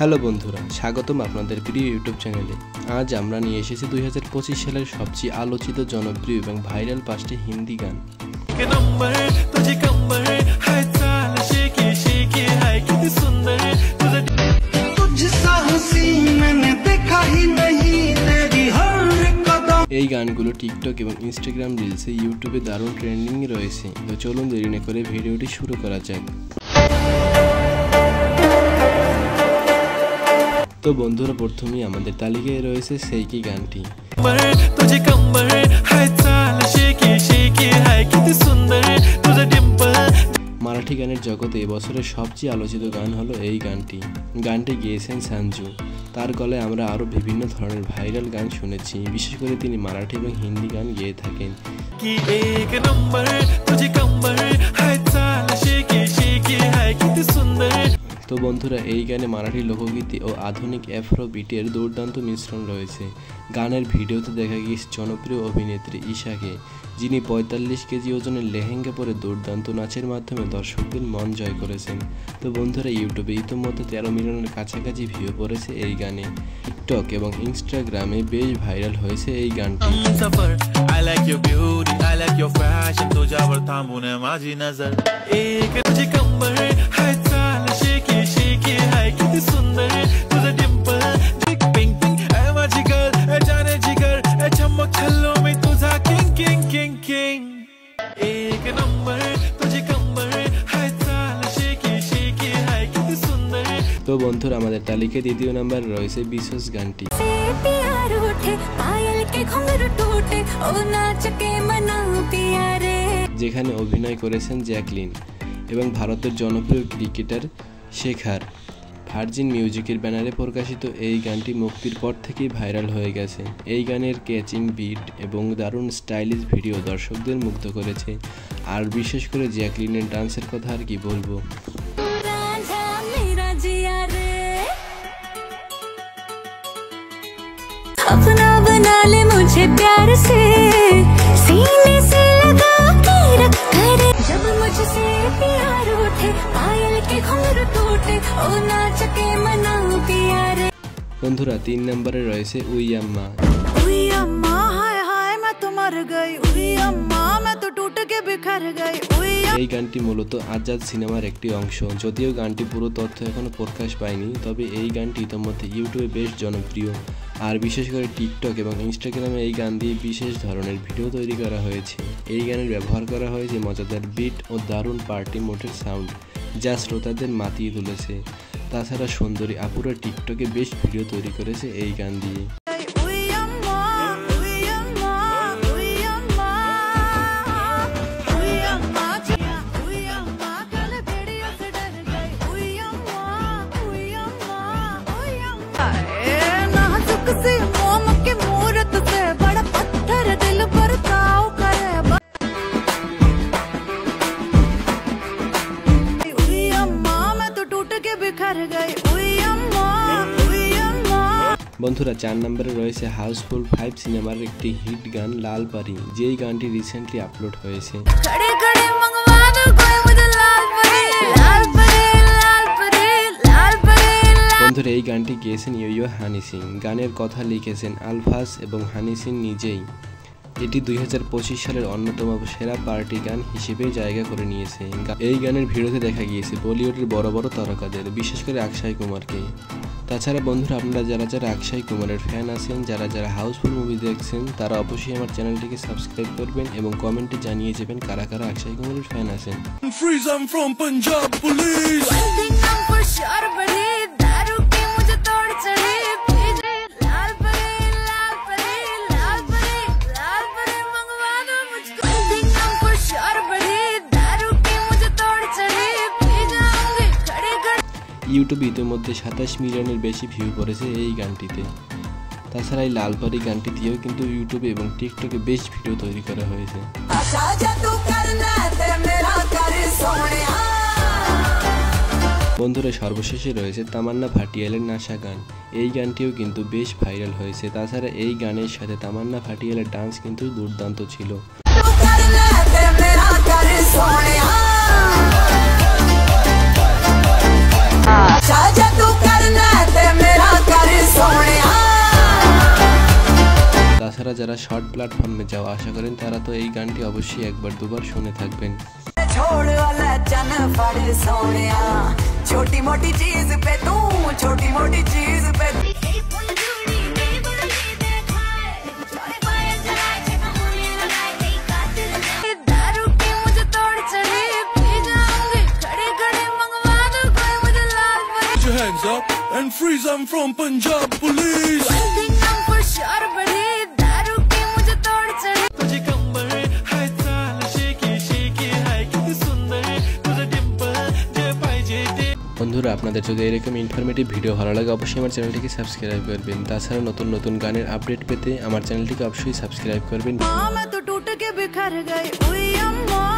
Hello বন্ধুরা, স্বাগতম আপনাদের প্রিয় ইউটিউব চ্যানেলে। আজ আমরা নিয়ে এসেছি 2025 সালের সবচেয়ে আলোচিত, জনপ্রিয় এবং ভাইরাল 5টি হিন্দি গান। এই গানগুলো টিকটক এবং ইনস্টাগ্রাম রিলসে, ইউটিউবে দারুণ ট্রেন্ডিং রয়েছে। তো চলুন দেরি না করে ভিডিওটি শুরু করা যাক। তো বন্ধুরা, প্রথমেই আমাদের তালিকায় রয়েছে সেই কি গানটি। মারাঠি গানের জগতে এবছরের সবচেয়ে আলোচিত গান হলো এই গানটি। গানটি গেয়েছেন সঞ্জু। তার গলায় আমরা আরও বিভিন্ন ধরনের ভাইরাল গান শুনেছি। বিশেষ করে তিনি মারাঠি এবং হিন্দি গান গেয়ে থাকেন। তো বন্ধুরা, এই গানে মারাঠি লোকগীতি ও আধুনিক অ্যাফ্রো বিটের দুর্দান্ত মিশ্রণ রয়েছে। গানের ভিডিওতে দেখা গিয়েছে জনপ্রিয় অভিনেত্রী ঈশাকে, যিনি 45 কেজি ওজনের লেহেঙ্গা পরে দুর্দান্ত নাচের মাধ্যমে দর্শকদের মন জয় করেছেন। তো বন্ধুরা, ইউটিউবে ইতিমধ্যে 13 মিলিয়নের কাছাকাছি ভিউ পড়েছে এই গানে। টিকটক এবং ইনস্টাগ্রামে বেশ ভাইরাল হয়েছে এই গানটি। তো বন্ধুরা, আমাদের তালিকায় দ্বিতীয় নাম্বার রয়েছে বিশেষ গানটি। যেখানে অভিনয় করেছেন জ্যাকলিন এবং ভারতের জনপ্রিয় ক্রিকেটার শেখার। ভার্জিন মিউজিকের ব্যানারে প্রকাশিত এই গানটি মুক্তির পর থেকেই ভাইরাল হয়ে গেছে। এই গানের ক্যাচিং বিট এবং দারুণ স্টাইলিশ ভিডিও দর্শকদের মুগ্ধ করেছে। আর বিশেষ করে জ্যাকলিনের ডান্সের কথা আর কি বলবো। अपना बना ले मुझे प्यार से, सीने से लगा के रख कर, जब मुझसे प्यार उठे, पायल के घुंघरू टूटे, ओ नाच के मनाओ प्यार। বন্ধুরা, 3 নম্বরে রয়েছে উই আম্মা। उई अम्मा हाय हाय मैं तो मर गई, उई अम्मा मैं तो टूट के बिखर गई। এই গানটি মূলত আজাদ সিনেমার একটি অংশ। যদিও গানটি পুরো তথ্য এখনো প্রকাশ পায়নি, তবে এই গানটি ইতিমধ্যে ইউটিউবে বেশ জনপ্রিয়। আর বিশেষ করে টিকটক এবং ইনস্টাগ্রামে এই গান দিয়ে বিশেষ ধরনের ভিডিও তৈরি করা হয়েছে। এই গানের ব্যবহার করা হয়েছে মজাদার বিট ও দারুণ পার্টি মোডের সাউন্ড, যা শ্রোতাদের মাতিয়ে তুলেছে। তাছাড়া সুন্দরী আপুরা টিকটকে বেশ ভিডিও তৈরি করেছে এই গান দিয়ে। বন্ধুরা, 4 নম্বরে রয়েছে হাউসফুল 5 সিনেমার একটি হিট গান লাল পারি, যেই গানটি রিসেন্টলি আপলোড হয়েছে। বন্ধুরা, এই গানটি গেয়েছেন ইয়ো হানি সিং। গানের কথা লিখেছেন আলফাজ এবং হানি সিং নিজেই। এটি 2025 সালের অন্যতম সেরা পার্টি গান হিসেবে জায়গা করে নিয়েছে। এই গানের ভিডিওতে দেখা গিয়েছে বলিউডের বড় বড় তারকাদের, বিশেষ করে অক্ষয় কুমারকে। তাছাড়া বন্ধুরা, আপনারা যারা যারা অক্ষয় কুমারের ফ্যান আছেন, যারা যারা হাউসফুল মুভি দেখছেন, তারা অবশ্যই আমার চ্যানেলটিকে সাবস্ক্রাইব করবেন এবং কমেন্টে জানিয়ে যাবেন কারা কারা অক্ষয় কুমারের ফ্যান আছেন। ইউটিউবে ইতিমধ্যে 27 মিলিয়নের বেশি ভিউ পড়েছে এই গানটিতে। তাছাড়া এই লালপারি গানটি দিয়েও কিন্তু ইউটিউবে এবং টিকটকে বেশ ভিডিও তৈরি করা হয়েছে। বন্ধুরা, সর্বশেষে রয়েছে তামান্না ভাটিয়ালের নাশা গান। এই গানটিও কিন্তু বেশ ভাইরাল হয়েছে। তাছাড়া এই গানের সাথে তামান্না ভাটিয়ালের ডান্স কিন্তু দুর্দান্ত ছিল। তাছাড়া যারা শর্ট প্ল্যাটফর্মে যাওয়া আশা করেন তারা তো এই গানটি অবশ্যই একবার দুবার শুনে থাকবেন। Hands up and freeze, I'm from Punjab police. One thing I'm for sure buddy, दारू की मुझे तोड़ चढ़ी। तुझे कमर है चाल शेकी शेकी है कितनी सुंदर तुझे डिंपल जे पाहिजे ते। বন্ধুরা, আপনাদের যদি এরকম ইনফরমেটিভ ভিডিও ভালো লাগে অবশ্যই আমার চ্যানেলটিকে সাবস্ক্রাইব করবেন। তাছাড়া নতুন নতুন গানের আপডেট পেতে আমার চ্যানেলটিকে অবশ্যই সাবস্ক্রাইব করবেন। मैं तो टूट के बिखर गई, हुई अम्मा